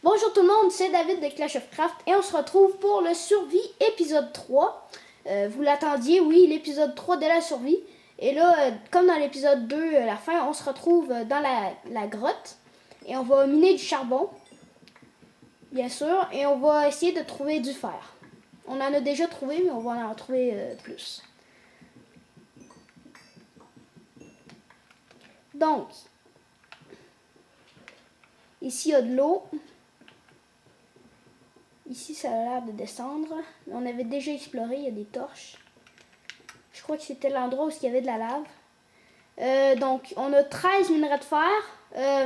Bonjour tout le monde, c'est David de Clash of Craft et on se retrouve pour le survie épisode 3. Vous l'attendiez, oui, l'épisode 3 de la survie. Et là, comme dans l'épisode 2, la fin, on se retrouve dans la grotte. Et on va miner du charbon, bien sûr, et on va essayer de trouver du fer. On en a déjà trouvé, mais on va en trouver plus. Donc, ici il y a de l'eau. Ici, ça a l'air de descendre. On avait déjà exploré, il y a des torches. Je crois que c'était l'endroit où il y avait de la lave. Donc, on a 13 minerais de fer.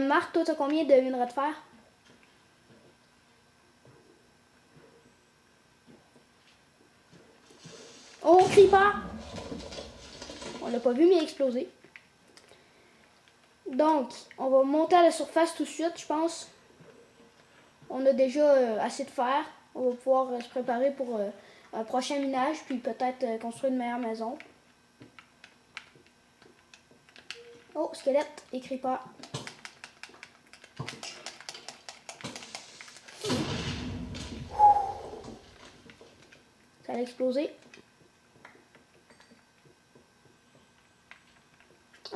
Marc, toi, tu as combien de minerais de fer? Oh, creeper! On l'a pas vu, mais il a explosé. Donc, on va monter à la surface tout de suite, je pense. On a déjà assez de fer. On va pouvoir se préparer pour un prochain minage, puis peut-être construire une meilleure maison. Oh, squelette et creeper. Ça a explosé.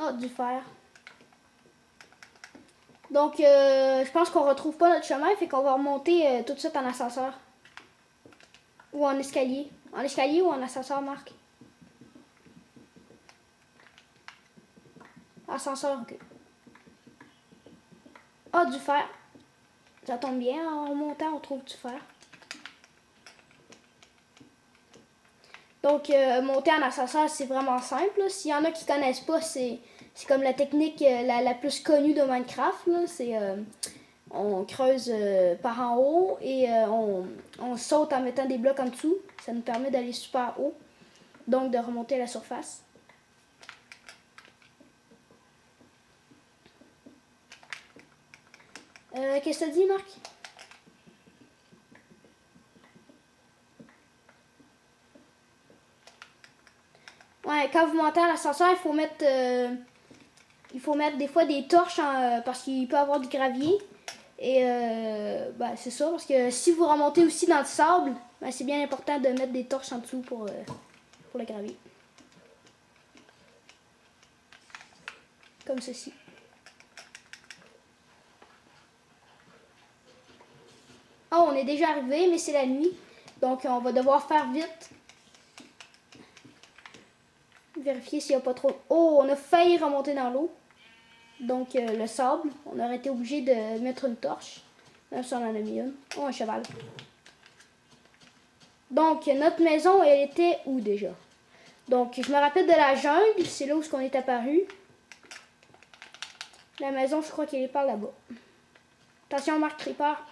Oh, du fer. Donc, je pense qu'on retrouve pas notre chemin, fait qu'on va remonter tout de suite en ascenseur. Ou en escalier. En escalier ou en ascenseur, Marc? Ascenseur, ok. Ah, du fer. Ça tombe bien, en remontant, on trouve du fer. Donc, monter en ascenseur, c'est vraiment simple. S'il y en a qui connaissent pas, c'est comme la technique la plus connue de Minecraft. C'est on creuse par en haut et on saute en mettant des blocs en dessous. Ça nous permet d'aller super haut. Donc, de remonter à la surface. Qu'est-ce que ça dit, Marc? Ouais, quand vous montez à l'ascenseur, il faut mettre des fois des torches parce qu'il peut y avoir du gravier. Et bah, c'est ça, parce que si vous remontez aussi dans le sable, bah, c'est bien important de mettre des torches en dessous pour le gravier. Comme ceci. Oh, on est déjà arrivé, mais c'est la nuit. Donc, on va devoir faire vite. Vérifier s'il n'y a pas trop... Oh, on a failli remonter dans l'eau. Donc, le sable, on aurait été obligé de mettre une torche. Même si on en a mis une. Oh, un cheval. Donc, notre maison, elle était où déjà? Donc, je me rappelle de la jungle. C'est là où on est apparu. La maison, je crois qu'elle est par là-bas. Attention, Marc Creeper.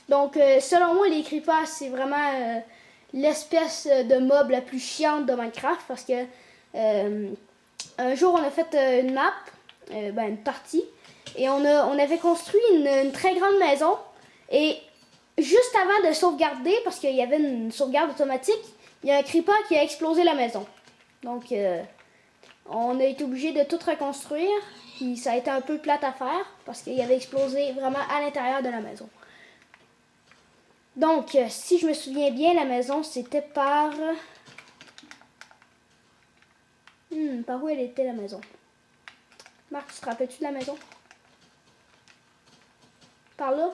Donc, selon moi, les creepers, c'est vraiment l'espèce de mob la plus chiante de Minecraft. Parce que un jour, on a fait une map, une partie. Et on avait construit une très grande maison. Et juste avant de sauvegarder, parce qu'il y avait une sauvegarde automatique, il y a un creeper qui a explosé la maison. Donc, on a été obligé de tout reconstruire. Puis ça a été un peu plate à faire parce qu'il avait explosé vraiment à l'intérieur de la maison. Donc, si je me souviens bien, la maison, c'était par... par où elle était la maison? Marc, tu te rappelles-tu de la maison? Par là?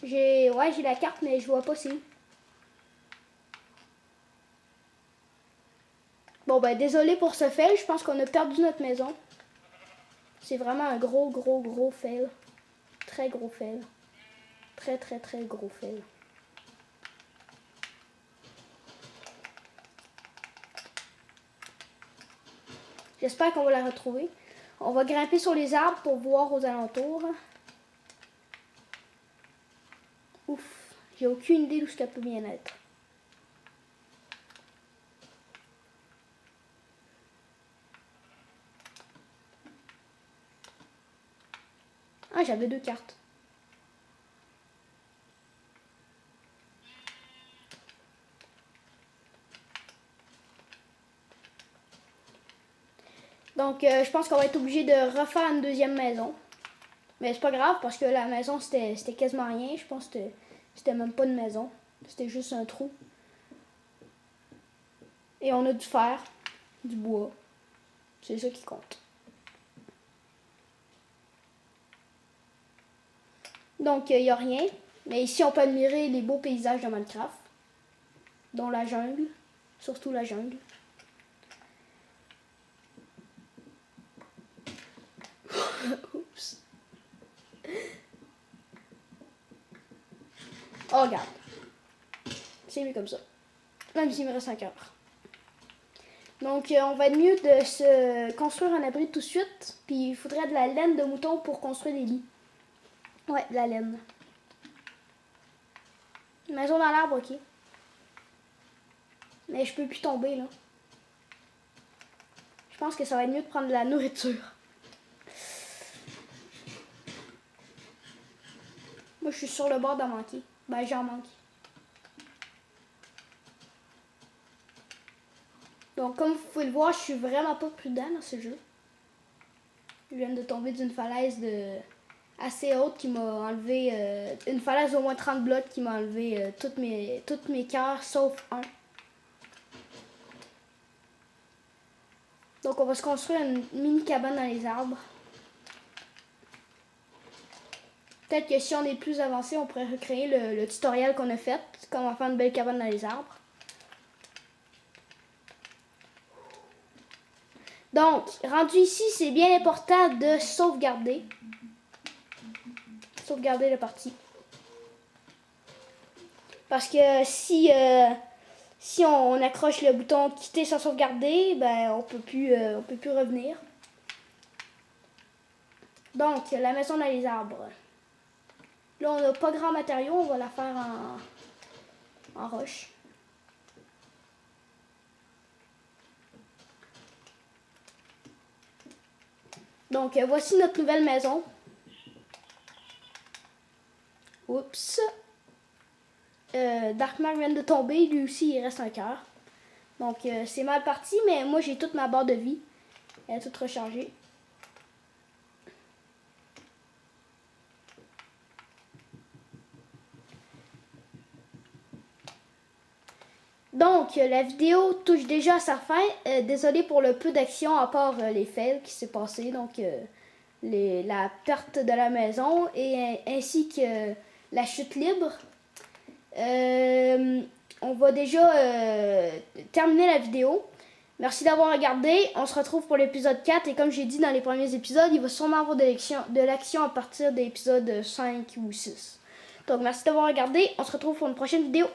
J'ai la carte, mais je vois pas c'est où. Bon, ben, désolé pour ce fail. Je pense qu'on a perdu notre maison. C'est vraiment un gros fail. Très gros fail. Très gros fail. J'espère qu'on va la retrouver. On va grimper sur les arbres pour voir aux alentours. Ouf, j'ai aucune idée d'où ça peut bien être. Ah, j'avais 2 cartes. Donc, je pense qu'on va être obligé de refaire une deuxième maison. Mais c'est pas grave parce que la maison, c'était quasiment rien. Je pense que c'était même pas une maison. C'était juste un trou. Et on a du fer, du bois. C'est ça qui compte. Donc, il n'y a rien. Mais ici, on peut admirer les beaux paysages de Minecraft. Dont la jungle. Surtout la jungle. Oups. Oh, regarde. C'est mieux comme ça. Même s'il me reste 5 heures. Donc, on va être mieux de se construire un abri tout de suite. Puis, il faudrait de la laine de mouton pour construire des lits. Ouais, de la laine. Une maison dans l'arbre, ok. Mais je peux plus tomber, là. Je pense que ça va être mieux de prendre de la nourriture. Moi, je suis sur le bord d'en manquer. Ben, j'en manque. Donc, comme vous pouvez le voir, je suis vraiment pas prudent dans ce jeu. Je viens de tomber d'une falaise assez haute qui m'a enlevé... une falaise d'au moins 30 blocs qui m'a enlevé toutes mes cœurs, sauf un. Donc, on va se construire une mini cabane dans les arbres. Peut-être que si on est plus avancé, on pourrait recréer le tutoriel qu'on a fait, comment faire une belle cabane dans les arbres. Donc, rendu ici, c'est bien important de sauvegarder. Sauvegarder la partie. Parce que si on accroche le bouton quitter sans sauvegarder, ben on peut plus revenir. Donc, la maison dans les arbres. Là, on n'a pas grand matériau, on va la faire en roche. Donc, voici notre nouvelle maison. Oups. Darkmark vient de tomber, lui aussi, il reste un cœur. Donc, c'est mal parti, mais moi, j'ai toute ma barre de vie. Elle est toute rechargée. Donc, la vidéo touche déjà à sa fin. Désolé pour le peu d'action, à part les fails qui s'est passé. Donc, la perte de la maison et ainsi que la chute libre. On va déjà terminer la vidéo. Merci d'avoir regardé. On se retrouve pour l'épisode 4. Et comme j'ai dit dans les premiers épisodes, il va sûrement avoir de l'action à partir de l'épisode 5 ou 6. Donc, merci d'avoir regardé. On se retrouve pour une prochaine vidéo.